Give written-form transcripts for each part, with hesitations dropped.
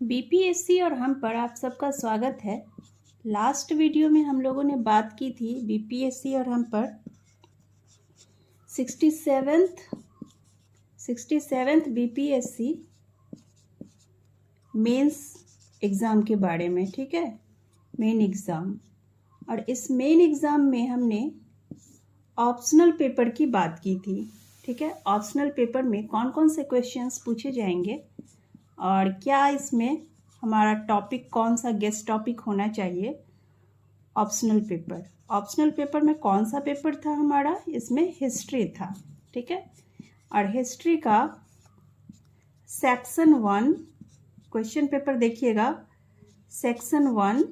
BPSC और हम पर आप सबका स्वागत है। लास्ट वीडियो में हम लोगों ने बात की थी बीपीएससी और हम पर 67th बीपीएससी मेंस एग्ज़ाम के बारे में। ठीक है, मेन एग्ज़ाम। और इस मेन एग्ज़ाम में हमने ऑप्शनल पेपर की बात की थी। ठीक है, ऑप्शनल पेपर में कौन कौन से क्वेश्चंस पूछे जाएंगे और क्या इसमें हमारा टॉपिक कौन सा गेस्ट टॉपिक होना चाहिए। ऑप्शनल पेपर में कौन सा पेपर था हमारा? इसमें हिस्ट्री था। ठीक है, और हिस्ट्री का सेक्शन 1 क्वेश्चन पेपर देखिएगा। सेक्शन 1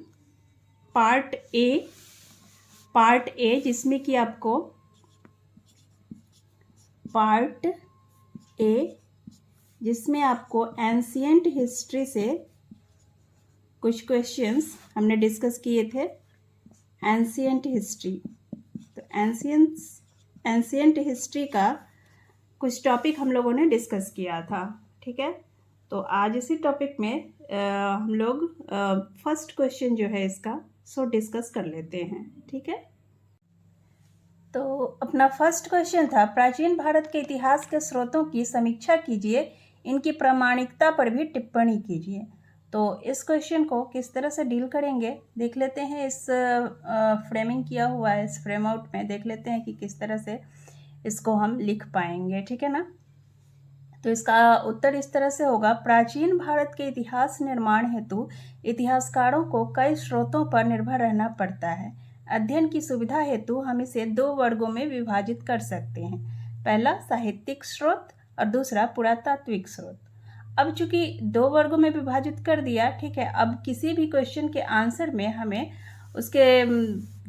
पार्ट ए जिसमें कि आपको पार्ट ए जिसमें आपको एंशिएंट हिस्ट्री से कुछ क्वेश्चंस हमने डिस्कस किए थे। एंशिएंट हिस्ट्री, तो एंशिएंट हिस्ट्री का कुछ टॉपिक हम लोगों ने डिस्कस किया था। ठीक है, तो आज इसी टॉपिक में हम लोग फर्स्ट क्वेश्चन जो है इसका सो डिस्कस कर लेते हैं। ठीक है, तो अपना फर्स्ट क्वेश्चन था, प्राचीन भारत के इतिहास के स्रोतों की समीक्षा कीजिए, इनकी प्रामाणिकता पर भी टिप्पणी कीजिए। तो इस क्वेश्चन को किस तरह से डील करेंगे देख लेते हैं। इस फ्रेमिंग किया हुआ है, इस फ्रेम आउट में देख लेते हैं कि किस तरह से इसको हम लिख पाएंगे। ठीक है ना, तो इसका उत्तर इस तरह से होगा, प्राचीन भारत के इतिहास निर्माण हेतु इतिहासकारों को कई स्रोतों पर निर्भर रहना पड़ता है। अध्ययन की सुविधा हेतु हम इसे 2 वर्गों में विभाजित कर सकते हैं, पहला साहित्यिक स्रोत और दूसरा पुरातात्विक स्रोत। अब चूंकि 2 वर्गों में विभाजित कर दिया, ठीक है, अब किसी भी क्वेश्चन के आंसर में हमें उसके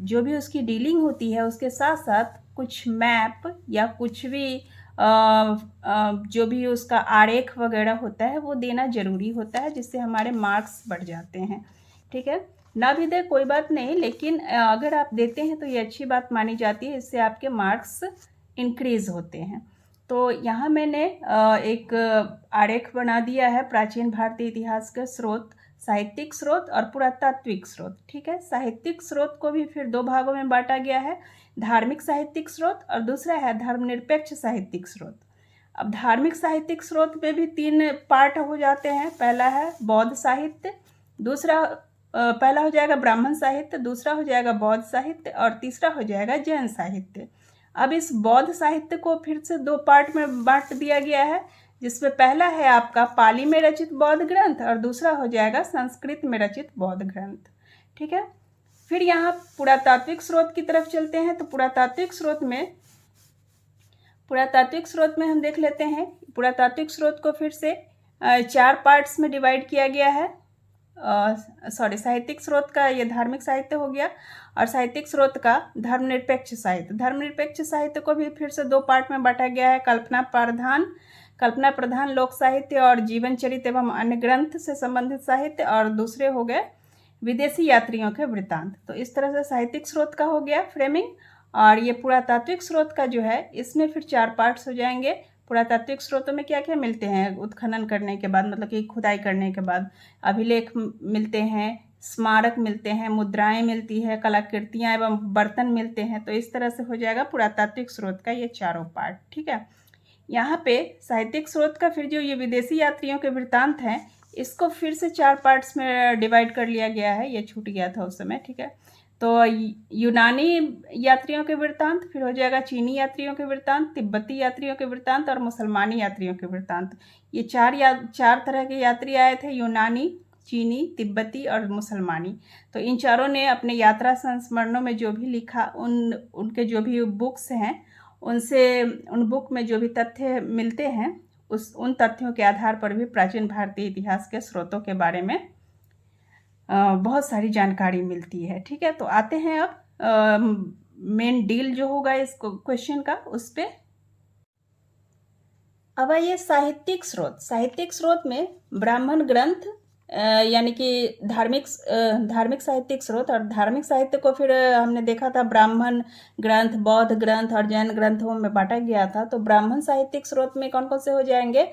जो भी उसकी डीलिंग होती है उसके साथ साथ कुछ मैप या कुछ भी जो भी उसका आरेख वगैरह होता है वो देना ज़रूरी होता है, जिससे हमारे मार्क्स बढ़ जाते हैं। ठीक है, ना भी दे कोई बात नहीं, लेकिन अगर आप देते हैं तो ये अच्छी बात मानी जाती है, इससे आपके मार्क्स इंक्रीज़ होते हैं। तो यहाँ मैंने एक आरेख बना दिया है प्राचीन भारतीय इतिहास के स्रोत, साहित्यिक स्रोत और पुरातात्विक स्रोत। ठीक है, साहित्यिक स्रोत को भी फिर 2 भागों में बांटा गया है, धार्मिक साहित्यिक स्रोत और दूसरा है धर्मनिरपेक्ष साहित्यिक स्रोत। अब धार्मिक साहित्यिक स्रोत में भी 3 पार्ट हो जाते हैं। पहला है बौद्ध साहित्य, दूसरा पहला हो जाएगा ब्राह्मण साहित्य, दूसरा हो जाएगा बौद्ध साहित्य और तीसरा हो जाएगा जैन साहित्य। अब इस बौद्ध साहित्य को फिर से 2 पार्ट में बांट दिया गया है, जिसमें पहला है आपका पाली में रचित बौद्ध ग्रंथ और दूसरा हो जाएगा संस्कृत में रचित बौद्ध ग्रंथ। ठीक है, फिर यहाँ पुरातात्विक स्रोत की तरफ चलते हैं। तो पुरातात्विक स्रोत में हम देख लेते हैं, पुरातात्विक स्रोत को फिर से 4 पार्ट्स में डिवाइड किया गया है। साहित्यिक स्रोत का ये धार्मिक साहित्य हो गया और साहित्यिक स्रोत का धर्मनिरपेक्ष साहित्य को भी फिर से 2 पार्ट में बांटा गया है, कल्पना प्रधान लोक साहित्य और जीवन चरित्र एवं अन्य ग्रंथ से संबंधित साहित्य, और दूसरे हो गए विदेशी यात्रियों के वृत्तांत। तो इस तरह से साहित्यिक स्रोत का हो गया फ्रेमिंग, और ये पुरातात्विक स्रोत का जो है इसमें फिर 4 पार्ट्स हो जाएंगे। पुरातात्विक स्रोतों में क्या क्या मिलते हैं उत्खनन करने के बाद, मतलब कि खुदाई करने के बाद अभिलेख मिलते हैं, स्मारक मिलते हैं, मुद्राएं मिलती है, कलाकृतियां एवं बर्तन मिलते हैं। तो इस तरह से हो जाएगा पुरातात्विक स्रोत का ये चारों पार्ट। ठीक है, यहाँ पे साहित्यिक स्रोत का फिर जो ये विदेशी यात्रियों के वृत्तांत हैं इसको फिर से 4 पार्ट्स में डिवाइड कर लिया गया है, ये छूट गया था उस समय। ठीक है, तो यूनानी यात्रियों के वृत्तांत, फिर हो जाएगा चीनी यात्रियों के वृत्तांत, तिब्बती यात्रियों के वृत्तांत और मुसलमानी यात्रियों के वृत्तांत। ये 4 तरह के यात्री आए थे, यूनानी, चीनी, तिब्बती और मुसलमानी। तो इन चारों ने अपने यात्रा संस्मरणों में जो भी लिखा, उनके जो भी बुक्स हैं उनसे, उन बुक में जो भी तथ्य मिलते हैं उन तथ्यों के आधार पर भी प्राचीन भारतीय इतिहास के स्रोतों के बारे में बहुत सारी जानकारी मिलती है। ठीक है, तो आते हैं अब मेन डील जो होगा इस क्वेश्चन का उस पे। अब आइए साहित्यिक स्रोत में ब्राह्मण ग्रंथ यानी कि धार्मिक साहित्यिक स्रोत, और धार्मिक साहित्य को फिर हमने देखा था ब्राह्मण ग्रंथ, बौद्ध ग्रंथ और जैन ग्रंथों में बांटा गया था। तो ब्राह्मण साहित्यिक स्रोत में कौन कौन से हो जाएंगे?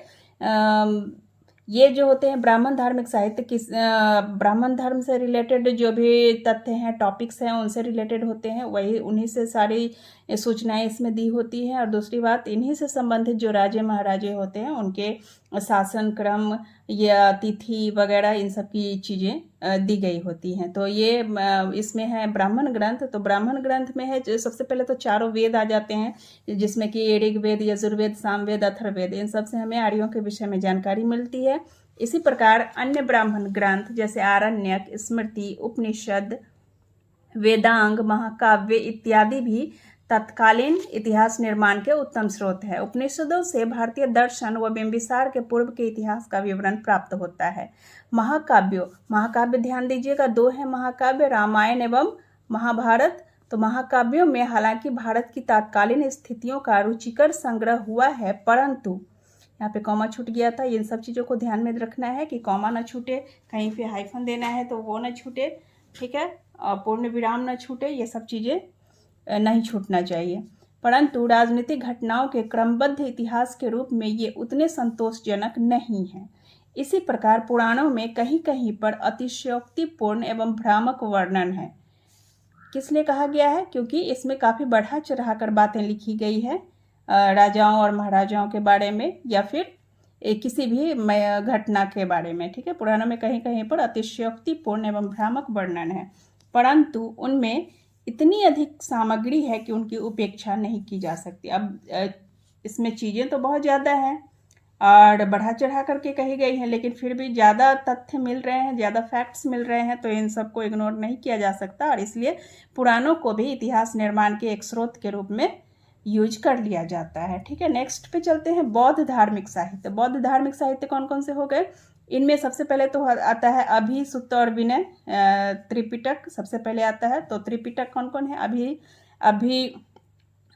ये जो होते हैं ब्राह्मण धार्मिक साहित्य, किस ब्राह्मण धर्म से रिलेटेड जो भी तथ्य हैं, टॉपिक्स हैं, उनसे रिलेटेड होते हैं, वही उन्हीं से सारी सूचनाएं इसमें दी होती हैं। और दूसरी बात, इन्हीं से संबंधित जो राजे महाराजे होते हैं उनके शासन क्रम या तिथि वगैरह इन सब की चीज़ें दी गई होती हैं। तो ये इसमें है ब्राह्मण ग्रंथ। तो ब्राह्मण ग्रंथ में है जो सबसे पहले तो चारों वेद आ जाते हैं, जिसमें कि ऋग्वेद, यजुर्वेद, सामवेद, अथर्ववेद, इन सब से हमें आर्यों के विषय में जानकारी मिलती है। इसी प्रकार अन्य ब्राह्मण ग्रंथ जैसे आरण्यक, स्मृति, उपनिषद, वेदांग, महाकाव्य इत्यादि भी तत्कालीन इतिहास निर्माण के उत्तम स्रोत है। उपनिषदों से भारतीय दर्शन व बिंबिसार के पूर्व के इतिहास का विवरण प्राप्त होता है। महाकाव्य ध्यान दीजिएगा, दो है महाकाव्य, रामायण एवं महाभारत। तो महाकाव्यों में हालांकि भारत की तत्कालीन स्थितियों का रुचिकर संग्रह हुआ है, परंतु यहाँ पे कॉमा छूट गया था। इन सब चीज़ों को ध्यान में रखना है कि कॉमा न छूटे, कहीं पे हाइफन देना है तो वो न छूटे, ठीक है, और पूर्ण विराम न छूटे, ये सब चीज़ें नहीं छूटना चाहिए। परंतु राजनीतिक घटनाओं के क्रमबद्ध इतिहास के रूप में ये उतने संतोषजनक नहीं है। इसी प्रकार पुराणों में कहीं कहीं पर अतिशयोक्तिपूर्ण एवं भ्रामक वर्णन है। किस लिए कहा गया है? क्योंकि इसमें काफ़ी बढ़ा चढ़ा कर बातें लिखी गई है राजाओं और महाराजाओं के बारे में, या फिर किसी भी घटना के बारे में, ठीक है। पुराणों में कहीं कहीं पर अतिशयोक्तिपूर्ण एवं भ्रामक वर्णन है, परंतु उनमें इतनी अधिक सामग्री है कि उनकी उपेक्षा नहीं की जा सकती। अब इसमें चीज़ें तो बहुत ज़्यादा हैं और बढ़ा चढ़ा करके कही गई हैं, लेकिन फिर भी ज़्यादा तथ्य मिल रहे हैं, ज़्यादा फैक्ट्स मिल रहे हैं, तो इन सबको इग्नोर नहीं किया जा सकता, और इसलिए पुराणों को भी इतिहास निर्माण के एक स्रोत के रूप में यूज कर लिया जाता है, ठीक है। नेक्स्ट पे चलते हैं, बौद्ध धार्मिक साहित्य। बौद्ध धार्मिक साहित्य कौन कौन से हो गए? इनमें सबसे पहले तो आता है अभि, सुत्त और विनय, त्रिपिटक सबसे पहले आता है। तो त्रिपिटक कौन कौन है? अभि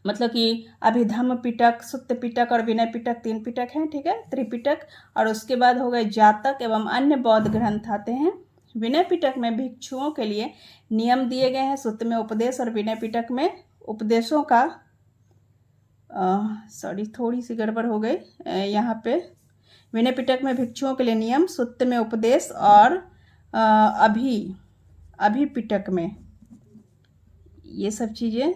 मतलब कि अभिधम्म पिटक, सुत्त पिटक और विनय पिटक, 3 पिटक हैं, ठीक है, त्रिपिटक। और उसके बाद हो गए जातक एवं अन्य बौद्ध ग्रंथ आते हैं। विनय पिटक में भिक्षुओं के लिए नियम दिए गए हैं, सुत्त में उपदेश और विनय पिटक में उपदेशों का थोड़ी सी गड़बड़ हो गई यहाँ पे। विनय पिटक में भिक्षुओं के लिए नियम, सुत्त में उपदेश, और अभि पिटक में ये सब चीज़ें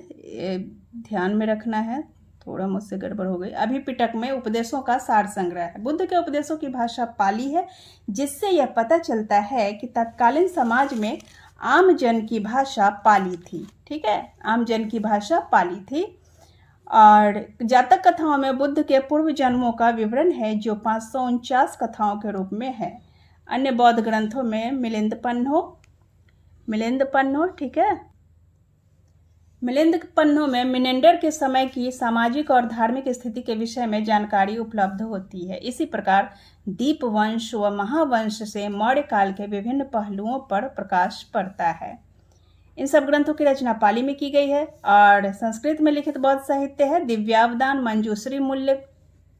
ध्यान में रखना है। थोड़ा मुझसे गड़बड़ हो गई। अभि पिटक में उपदेशों का सार संग्रह है। बुद्ध के उपदेशों की भाषा पाली है, जिससे यह पता चलता है कि तत्कालीन समाज में आम जन की भाषा पाली थी, ठीक है, आम जन की भाषा पाली थी। और जातक कथाओं में बुद्ध के पूर्व जन्मों का विवरण है, जो 549 कथाओं के रूप में है। अन्य बौद्ध ग्रंथों में मिलिंद पन्नो, ठीक है, मिलिंद पन्नों में मिनेंडर के समय की सामाजिक और धार्मिक स्थिति के विषय में जानकारी उपलब्ध होती है। इसी प्रकार दीपवंश व महावंश से मौर्य काल के विभिन्न पहलुओं पर प्रकाश पड़ता है। इन सब ग्रंथों की रचना पाली में की गई है। और संस्कृत में लिखित बौद्ध साहित्य है दिव्यावदान,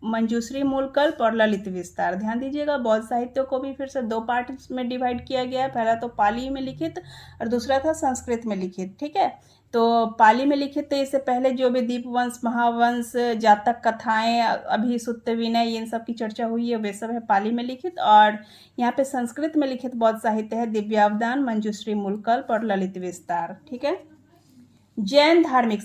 मंजूश्री मूलकल्प और ललित विस्तार। ध्यान दीजिएगा, बौद्ध साहित्य को भी फिर से 2 पार्ट में डिवाइड किया गया है। पहला तो पाली में लिखित और दूसरा था संस्कृत में लिखित, ठीक है। तो पाली में लिखित तो इससे पहले जो भी दीपवंश, महावंश, जातक कथाएं, अभि, सुत्त, विनय, इन सब की चर्चा हुई है, वे सब है पाली में लिखित। और यहाँ पे संस्कृत में लिखित बौद्ध साहित्य है दिव्यावदान, मंजूश्री मूलकल्प और ललित विस्तार, ठीक है। जैन धार्मिक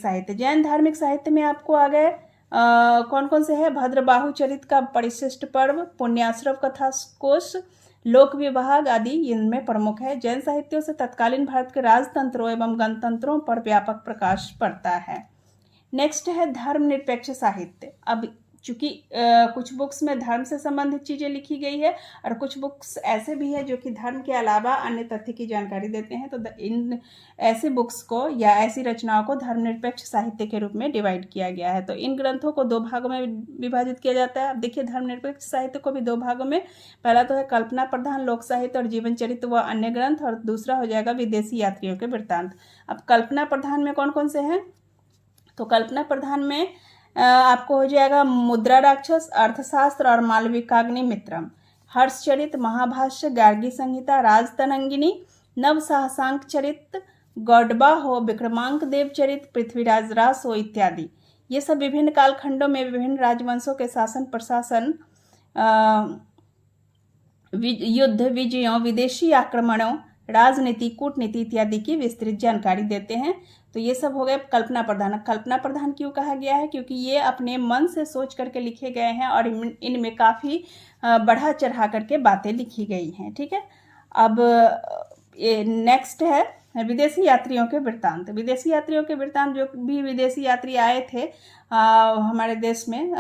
साहित्य में आपको आ गए कौन कौन से है? भद्रबाहु चरित का परिशिष्ट पर्व, पुण्याश्रव कथा कोश, लोक विभाग आदि इनमें प्रमुख है। जैन साहित्यों से तत्कालीन भारत के राजतंत्रों एवं गणतंत्रों पर व्यापक प्रकाश पड़ता है। नेक्स्ट है धर्मनिरपेक्ष साहित्य। अब चूंकि कुछ बुक्स में धर्म से संबंधित चीज़ें लिखी गई है और कुछ बुक्स ऐसे भी है जो कि धर्म के अलावा अन्य तथ्य की जानकारी देते हैं, तो इन ऐसे बुक्स को या ऐसी रचनाओं को धर्मनिरपेक्ष साहित्य के रूप में डिवाइड किया गया है। तो इन ग्रंथों को 2 भागों में विभाजित किया जाता है। अब देखिए, धर्मनिरपेक्ष साहित्य को भी 2 भागों में, पहला तो है कल्पना प्रधान लोक साहित्य और जीवन चरित्र व अन्य ग्रंथ, और दूसरा हो जाएगा विदेशी यात्रियों के वृत्तांत। अब कल्पना प्रधान में कौन कौन से हैं? तो कल्पना प्रधान में आपको हो जाएगा मुद्रा राक्षस, अर्थशास्त्र और मालविकाग्नि मित्रम, हर्षचरित, महाभाष्य, गार्गी संहिता, राजतरंगिणी, नव साहसांक चरित, गौडबा हो, विक्रमांक देव चरित, पृथ्वीराज रास हो इत्यादि। ये सब विभिन्न कालखंडों में विभिन्न राजवंशों के शासन प्रशासन युद्ध, विजयों, विदेशी आक्रमणों, राजनीति, कूटनीति इत्यादि की विस्तृत जानकारी देते हैं। तो ये सब हो गए कल्पना प्रधान। कल्पना प्रधान क्यों कहा गया है? क्योंकि ये अपने मन से सोच करके लिखे गए हैं और इनमें काफ़ी बढ़ा चढ़ा करके बातें लिखी गई हैं। ठीक है, अब ये नेक्स्ट है विदेशी यात्रियों के वृत्तांत। विदेशी यात्रियों के वृत्तांत, जो भी विदेशी यात्री आए थे हमारे देश में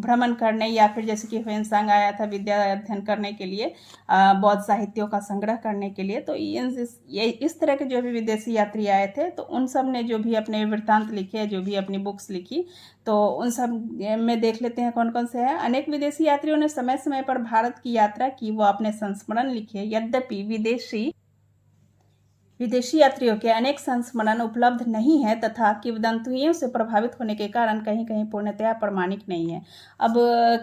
भ्रमण करने, या फिर जैसे कि ह्वेनसांग आया था विद्या अध्ययन करने के लिए, बौद्ध साहित्यों का संग्रह करने के लिए, तो इस तरह के जो भी विदेशी यात्री आए थे, तो उन सब ने जो भी अपने वृत्तांत लिखे, जो भी अपनी बुक्स लिखी, तो उन सब में देख लेते हैं कौन कौन से हैं। अनेक विदेशी यात्रियों ने समय समय पर भारत की यात्रा की, वो अपने संस्मरण लिखे। यद्यपि विदेशी यात्रियों के अनेक संस्मरण उपलब्ध नहीं है तथा किंवदंतियों से प्रभावित होने के कारण कहीं कहीं पूर्णतया प्रमाणिक नहीं है। अब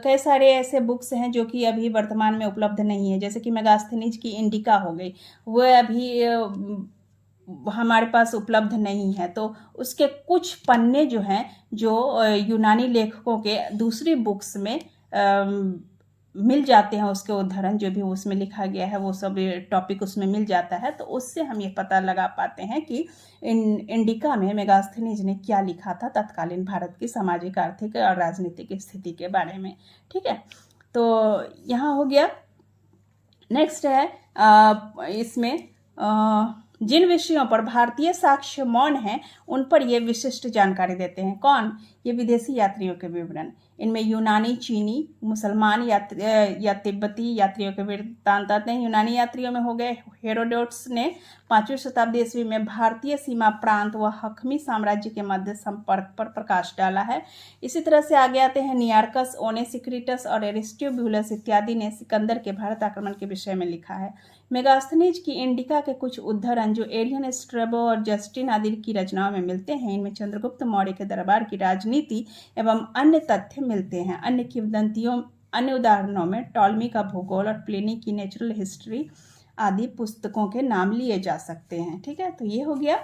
कई सारे ऐसे बुक्स हैं जो कि अभी वर्तमान में उपलब्ध नहीं है, जैसे कि मेगास्थनीज की इंडिका हो गई, वह अभी हमारे पास उपलब्ध नहीं है। तो उसके कुछ पन्ने जो हैं, जो यूनानी लेखकों के दूसरी बुक्स में मिल जाते हैं, उसके उदाहरण जो भी उसमें लिखा गया है वो सब टॉपिक उसमें मिल जाता है। तो उससे हम ये पता लगा पाते हैं कि इंडिका में मेगास्थनीज ने क्या लिखा था तत्कालीन भारत की सामाजिक, आर्थिक और राजनीतिक स्थिति के बारे में। ठीक है, तो यहाँ हो गया। नेक्स्ट है इसमें जिन विषयों पर भारतीय साक्ष्य मौन हैं उन पर ये विशिष्ट जानकारी देते हैं। कौन? ये विदेशी यात्रियों के विवरण। इनमें यूनानी, चीनी, मुसलमान या तिब्बती यात्रियों के वृत्तांत आते हैं। यूनानी यात्रियों में हो गए हेरोडोटस ने 5वीं शताब्दी ईस्वी में भारतीय सीमा प्रांत व हखमी साम्राज्य के मध्य संपर्क पर प्रकाश डाला है। इसी तरह से आगे आते हैं नियार्कस, ओनेसिक्रिटस और एरिस्टोब्यूलस इत्यादि ने सिकंदर के भारत आक्रमण के विषय में लिखा है। मेगास्थनीज की इंडिका के कुछ उद्धरण जो एरियन, स्ट्रेबो और जस्टिन आदि की रचनाओं में मिलते हैं, इनमें चंद्रगुप्त मौर्य के दरबार की राजनीति एवं अन्य तथ्य मिलते हैं। अन्य किंवदंतियों, अन्य उदाहरणों में टॉलमी का भूगोल और प्लिनी की नेचुरल हिस्ट्री आदि पुस्तकों के नाम लिए जा सकते हैं। ठीक है, तो ये हो गया।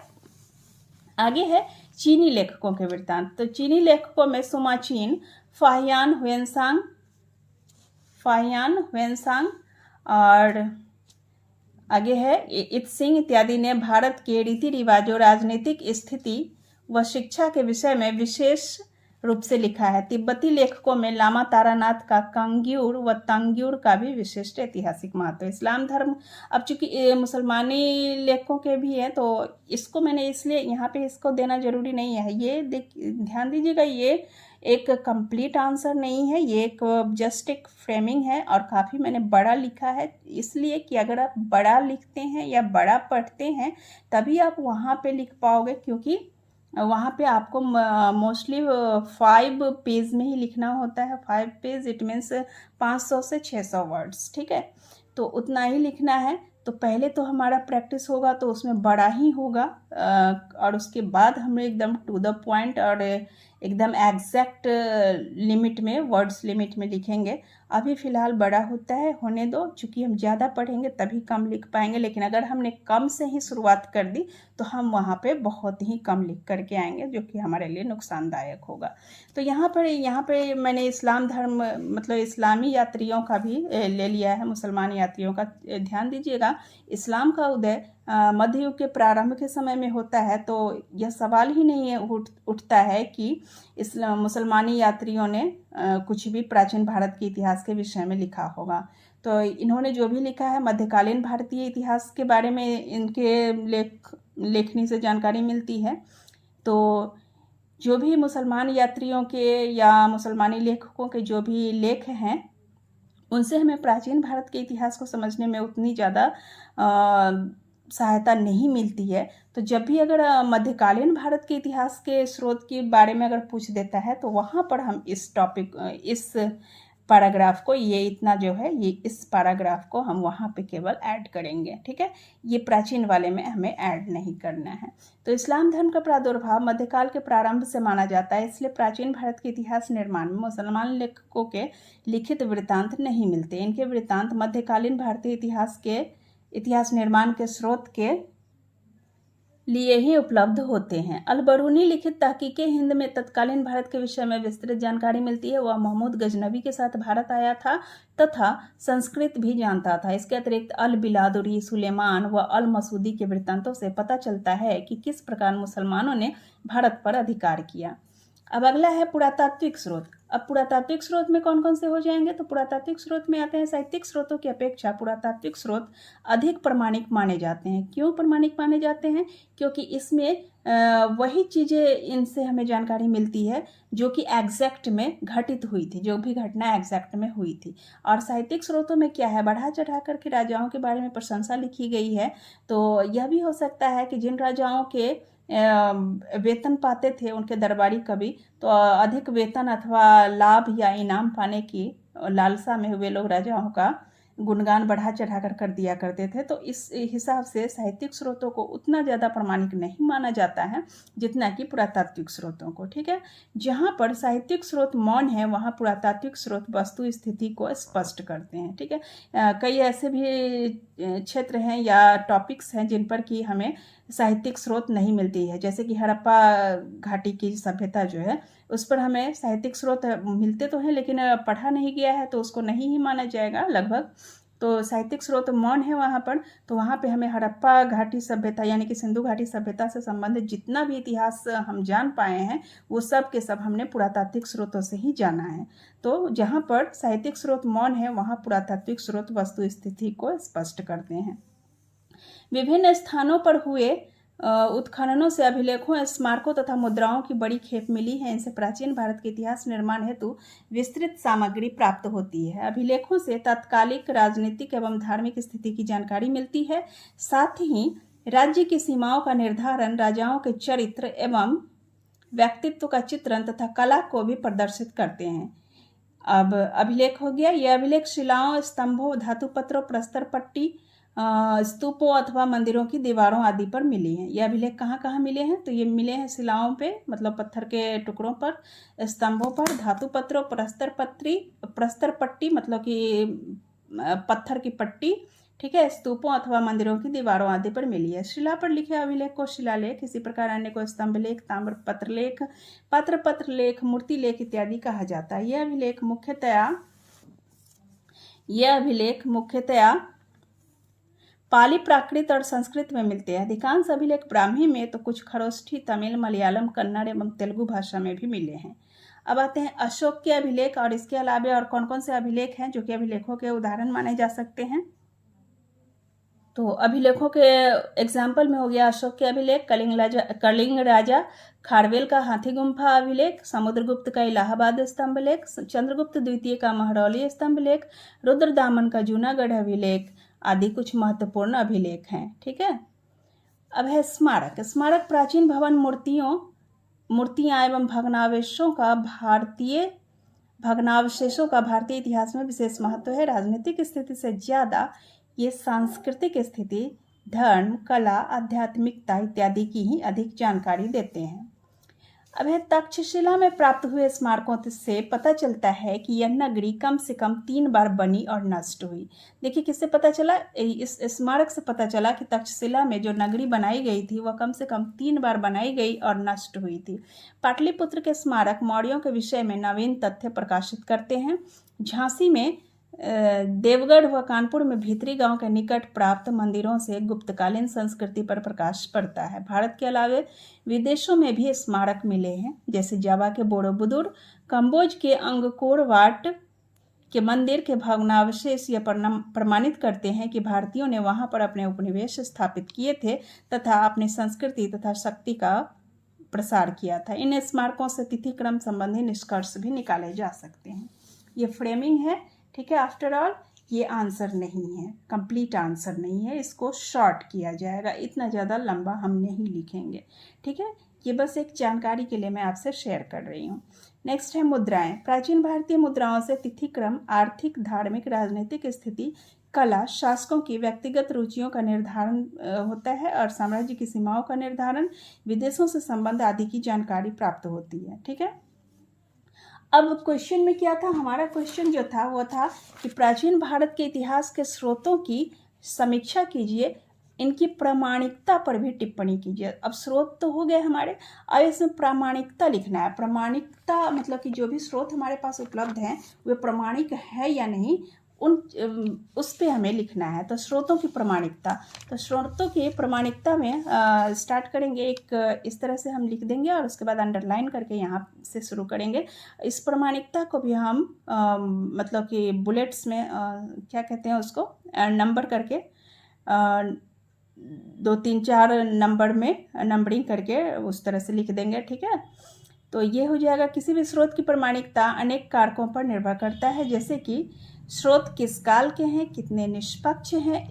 आगे है चीनी लेखकों के वृत्तांत। तो चीनी लेखकों में सुमाचीन, फाहियान ह्वेनसांग और आगे है इत्सिंग इत्यादि ने भारत के रीति रिवाजों, राजनीतिक स्थिति व शिक्षा के विषय में विशेष रूप से लिखा है। तिब्बती लेखकों में लामा तारानाथ का कंग्यूर व तंग्यूर का भी विशिष्ट ऐतिहासिक महत्व। इस्लाम धर्म, अब चूंकि मुसलमानी लेखकों के भी है, तो इसको मैंने इसलिए यहाँ पे इसको देना जरूरी नहीं है। ये ध्यान दीजिएगा, ये एक कंप्लीट आंसर नहीं है, ये एक जस्ट एक फ्रेमिंग है और काफ़ी मैंने बड़ा लिखा है, इसलिए कि अगर आप बड़ा लिखते हैं या बड़ा पढ़ते हैं तभी आप वहाँ पे लिख पाओगे, क्योंकि वहाँ पे आपको मोस्टली 5 पेज में ही लिखना होता है। 5 पेज इट मीन्स 500 से 600 वर्ड्स। ठीक है, तो उतना ही लिखना है। तो पहले तो हमारा प्रैक्टिस होगा तो उसमें बड़ा ही होगा और उसके बाद हम एकदम टू द पॉइंट और एकदम एग्जैक्ट लिमिट में, वर्ड्स लिमिट में लिखेंगे। अभी फ़िलहाल बड़ा होता है, होने दो, चूँकि हम ज़्यादा पढ़ेंगे तभी कम लिख पाएंगे। लेकिन अगर हमने कम से ही शुरुआत कर दी तो हम वहाँ पे बहुत ही कम लिख करके आएंगे, जो कि हमारे लिए नुकसानदायक होगा। तो यहाँ पे मैंने इस्लाम धर्म, मतलब इस्लामी यात्रियों का भी ले लिया है, मुसलमान यात्रियों का। ध्यान दीजिएगा, इस्लाम का उदय मध्य युग के प्रारंभ के समय में होता है, तो यह सवाल ही नहीं उठता है कि मुसलमानी यात्रियों ने कुछ भी प्राचीन भारत के इतिहास के विषय में लिखा होगा। तो इन्होंने जो भी लिखा है मध्यकालीन भारतीय इतिहास के बारे में इनके लेखनी से जानकारी मिलती है। तो जो भी मुसलमान यात्रियों के या मुसलमानी लेखकों के जो भी लेख हैं, उनसे हमें प्राचीन भारत के इतिहास को समझने में उतनी ज़्यादा सहायता नहीं मिलती है। तो जब भी अगर मध्यकालीन भारत के इतिहास के स्रोत के बारे में अगर पूछ देता है तो वहाँ पर हम इस पैराग्राफ को, ये इतना जो है, ये इस पैराग्राफ को हम वहाँ पे केवल ऐड करेंगे। ठीक है, ये प्राचीन वाले में हमें ऐड नहीं करना है। तो इस्लाम धर्म का प्रादुर्भाव मध्यकाल के प्रारंभ से माना जाता है, इसलिए प्राचीन भारत के इतिहास निर्माण में मुसलमान लेखकों के लिखित वृत्तांत नहीं मिलते। इनके वृत्तांत मध्यकालीन भारतीय इतिहास निर्माण के स्रोत के लिए ही उपलब्ध होते हैं। अल-बरूनी लिखित तहकीके हिंद में तत्कालीन भारत के विषय में विस्तृत जानकारी मिलती है। वह महमूद गजनवी के साथ भारत आया था तथा संस्कृत भी जानता था। इसके अतिरिक्त अल-बिलादुरी, सुलेमान व अल-मसूदी के वृत्तांतों से पता चलता है कि किस प्रकार मुसलमानों ने भारत पर अधिकार किया। अब अगला है पुरातात्विक स्रोत। अब पुरातात्विक स्रोत में कौन कौन से हो जाएंगे, तो पुरातात्विक स्रोत में आते हैं साहित्यिक स्रोतों की अपेक्षा पुरातात्विक स्रोत अधिक प्रमाणिक माने जाते हैं। क्यों प्रमाणिक माने जाते हैं? क्योंकि इसमें वही चीज़ें इनसे हमें जानकारी मिलती है जो कि एग्जैक्ट में घटित हुई थी, जो भी घटना एग्जैक्ट में हुई थी। और साहित्यिक स्रोतों में क्या है, बढ़ा चढ़ा करके राजाओं के बारे में प्रशंसा लिखी गई है। तो यह भी हो सकता है कि जिन राजाओं के वेतन पाते थे उनके दरबारी कवि, तो अधिक वेतन अथवा लाभ या इनाम पाने की लालसा में वे लोग राजाओं का गुणगान बढ़ा चढ़ा कर दिया करते थे। तो इस हिसाब से साहित्यिक स्रोतों को उतना ज़्यादा प्रमाणिक नहीं माना जाता है जितना कि पुरातात्विक स्रोतों को। ठीक है, जहाँ पर साहित्यिक स्रोत मौन है वहाँ पुरातात्विक स्रोत वस्तु स्थिति को स्पष्ट करते हैं। ठीक है, कई ऐसे भी क्षेत्र हैं या टॉपिक्स हैं जिन पर कि हमें साहित्यिक स्रोत नहीं मिलती है, जैसे कि हड़प्पा घाटी की सभ्यता जो है उस पर हमें साहित्यिक स्रोत मिलते तो हैं लेकिन पढ़ा नहीं गया है तो उसको नहीं ही माना जाएगा लगभग। तो साहित्यिक स्रोत मौन है वहाँ पर, तो वहाँ पे हमें हड़प्पा घाटी सभ्यता यानी कि सिंधु घाटी सभ्यता से संबंधित जितना भी इतिहास हम जान पाए हैं वो सब के सब हमने पुरातात्विक स्रोतों से ही जाना है। तो जहाँ पर साहित्यिक स्रोत मौन है वहाँ पुरातात्विक स्रोत वस्तु स्थिति को स्पष्ट करते हैं। विभिन्न स्थानों पर हुए उत्खननों से अभिलेखों, स्मारकों तथा मुद्राओं की बड़ी खेप मिली है। इनसे प्राचीन भारत के इतिहास निर्माण हेतु विस्तृत सामग्री प्राप्त होती है। अभिलेखों से तात्कालिक राजनीतिक एवं धार्मिक स्थिति की जानकारी मिलती है। साथ ही राज्य की सीमाओं का निर्धारण, राजाओं के चरित्र एवं व्यक्तित्व का चित्रण तथा कला को भी प्रदर्शित करते हैं। अब अभिलेख हो गया, ये अभिलेख शिलाओं, स्तंभों, धातुपत्रों, प्रस्तर पट्टी, स्तूपों अथवा मंदिरों की दीवारों आदि पर मिली हैं। ये अभिलेख कहाँ कहाँ मिले हैं, तो ये मिले हैं शिलाओं पे मतलब पत्थर के टुकड़ों पर, स्तंभों पर, धातु पत्रों, प्रस्तर पट्टी मतलब कि पत्थर की पट्टी, ठीक है, स्तूपों अथवा मंदिरों की दीवारों आदि पर मिली है। शिला पर लिखे अभिलेख को शिलालेख, इसी प्रकार अन्य को स्तंभ लेख, ताम्र पत्र लेख, पात्र पत्र लेख, मूर्ति लेख इत्यादि कहा जाता है। यह अभिलेख मुख्यतया पाली, प्राकृत और संस्कृत में मिलते हैं। अधिकांश अभिलेख ब्राह्मी में तो कुछ खरोष्ठी, तमिल, मलयालम, कन्नड़ एवं तेलुगु भाषा में भी मिले हैं। अब आते हैं अशोक के अभिलेख और इसके अलावा और कौन कौन से अभिलेख हैं जो कि अभिलेखों के उदाहरण माने जा सकते हैं। तो अभिलेखों के एग्जाम्पल में हो गया अशोक के अभिलेख, कलिंग राजा खारवेल का हाथी गुम्फा अभिलेख, समुद्रगुप्त का इलाहाबाद स्तंभ लेख, चंद्रगुप्त द्वितीय का महरौली स्तंभ लेख, रुद्रदामन का जूनागढ़ अभिलेख आदि कुछ महत्वपूर्ण अभिलेख हैं। ठीक है, अब है स्मारक। स्मारक प्राचीन भवन, मूर्तियां एवं भग्नावशेषों का भारतीय इतिहास में विशेष महत्व है। राजनीतिक स्थिति से ज्यादा ये सांस्कृतिक स्थिति, धर्म, कला, आध्यात्मिकता इत्यादि की ही अधिक जानकारी देते हैं। अब है तक्षशिला में प्राप्त हुए स्मारकों से पता चलता है कि यह नगरी कम से कम 3 बार बनी और नष्ट हुई। देखिए किससे पता चला, इस स्मारक से पता चला कि तक्षशिला में जो नगरी बनाई गई थी वह कम से कम 3 बार बनाई गई और नष्ट हुई थी। पाटलिपुत्र के स्मारक मौर्यों के विषय में नवीन तथ्य प्रकाशित करते हैं। झांसी में, देवगढ़ व कानपुर में भीतरी गांव के निकट प्राप्त मंदिरों से गुप्तकालीन संस्कृति पर प्रकाश पड़ता है। भारत के अलावा विदेशों में भी स्मारक मिले हैं, जैसे जावा के बोरोबुदुर, कंबोज के अंगकोर वाट के मंदिर के भग्नावशेष यह प्रमाणित करते हैं कि भारतीयों ने वहां पर अपने उपनिवेश स्थापित किए थे तथा अपनी संस्कृति तथा शक्ति का प्रसार किया था। इन स्मारकों से तिथि क्रम संबंधी निष्कर्ष भी निकाले जा सकते हैं। ये फ्रेमिंग है, ठीक है। आफ्टर ऑल ये आंसर नहीं है, कंप्लीट आंसर नहीं है, इसको शॉर्ट किया जाएगा, इतना ज़्यादा लंबा हम नहीं लिखेंगे, ठीक है। ये बस एक जानकारी के लिए मैं आपसे शेयर कर रही हूँ। नेक्स्ट है मुद्राएं। प्राचीन भारतीय मुद्राओं से तिथि क्रम, आर्थिक, धार्मिक, राजनीतिक स्थिति, कला, शासकों की व्यक्तिगत रुचियों का निर्धारण होता है और साम्राज्य की सीमाओं का निर्धारण, विदेशों से संबंध आदि की जानकारी प्राप्त होती है, ठीक है। अब क्वेश्चन में क्या था, हमारा क्वेश्चन जो था वो था कि प्राचीन भारत के इतिहास के स्रोतों की समीक्षा कीजिए इनकी प्रामाणिकता पर भी टिप्पणी कीजिए। अब स्रोत तो हो गए हमारे, अब इसमें प्रामाणिकता लिखना है। प्रामाणिकता मतलब कि जो भी स्रोत हमारे पास उपलब्ध हैं वे प्रामाणिक है या नहीं, उस पे हमें लिखना है। तो स्रोतों की प्रामाणिकता, तो स्रोतों की प्रामाणिकता में स्टार्ट करेंगे, एक इस तरह से हम लिख देंगे और उसके बाद अंडरलाइन करके यहाँ से शुरू करेंगे। इस प्रामाणिकता को भी हम मतलब कि बुलेट्स में क्या कहते हैं उसको, नंबर करके 2 3 4 नंबर में नंबरिंग करके उस तरह से लिख देंगे, ठीक है। तो ये हो जाएगा। किसी भी स्रोत की प्रामाणिकता अनेक कारकों पर निर्भर करता है, जैसे कि स्रोत किस काल के हैं, कितने निष्पक्ष हैं,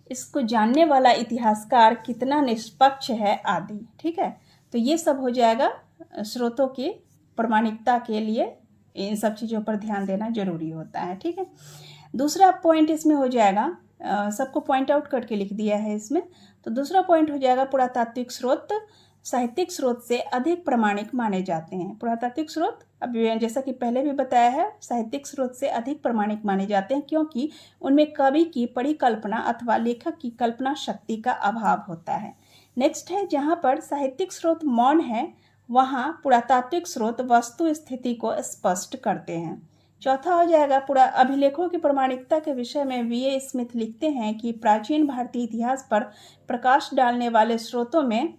इसको जानने वाला इतिहासकार कितना निष्पक्ष है आदि, ठीक है। तो ये सब हो जाएगा स्रोतों की प्रामाणिकता के लिए, इन सब चीज़ों पर ध्यान देना जरूरी होता है, ठीक है। दूसरा पॉइंट इसमें हो जाएगा, सबको पॉइंट आउट करके लिख दिया है इसमें। तो दूसरा पॉइंट हो जाएगा, पुरातात्विक स्रोत साहित्यिक स्रोत से अधिक प्रामाणिक माने जाते हैं। पुरातात्विक स्रोत, अब जैसा कि पहले भी बताया है, साहित्यिक स्रोत से अधिक प्रामाणिक माने जाते हैं क्योंकि उनमें कवि की परिकल्पना अथवा लेखक की कल्पना शक्ति का अभाव होता है। नेक्स्ट है, जहाँ पर साहित्यिक स्रोत मौन है वहाँ पुरातात्विक स्रोत वस्तु स्थिति को स्पष्ट करते हैं। चौथा हो जाएगा, अभिलेखों की प्रामाणिकता के विषय में वीए स्मिथ लिखते हैं कि प्राचीन भारतीय इतिहास पर प्रकाश डालने वाले स्रोतों में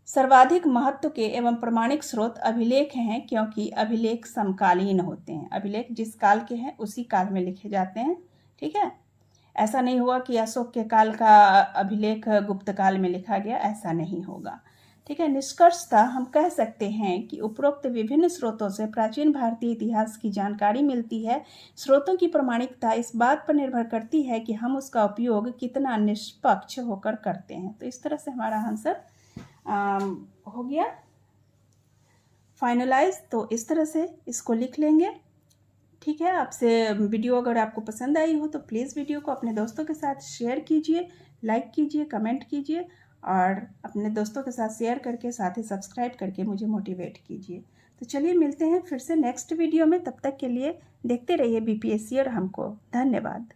सर्वाधिक महत्व के एवं प्रमाणिक स्रोत अभिलेख हैं, क्योंकि अभिलेख समकालीन होते हैं। अभिलेख जिस काल के हैं उसी काल में लिखे जाते हैं, ठीक है। ऐसा नहीं होगा कि अशोक के काल का अभिलेख गुप्त काल में लिखा गया, ऐसा नहीं होगा, ठीक है। निष्कर्षतः हम कह सकते हैं कि उपरोक्त विभिन्न स्रोतों से प्राचीन भारतीय इतिहास की जानकारी मिलती है। स्रोतों की प्रामाणिकता इस बात पर निर्भर करती है कि हम उसका उपयोग कितना निष्पक्ष होकर करते हैं। तो इस तरह से हमारा आंसर हो गया फाइनलाइज। तो इस तरह से इसको लिख लेंगे, ठीक है। आपसे वीडियो अगर आपको पसंद आई हो तो प्लीज़ वीडियो को अपने दोस्तों के साथ शेयर कीजिए, लाइक कीजिए, कमेंट कीजिए और अपने दोस्तों के साथ शेयर करके साथ ही सब्सक्राइब करके मुझे मोटिवेट कीजिए। तो चलिए मिलते हैं फिर से नेक्स्ट वीडियो में, तब तक के लिए देखते रहिए बीपीएससी और हमको। धन्यवाद।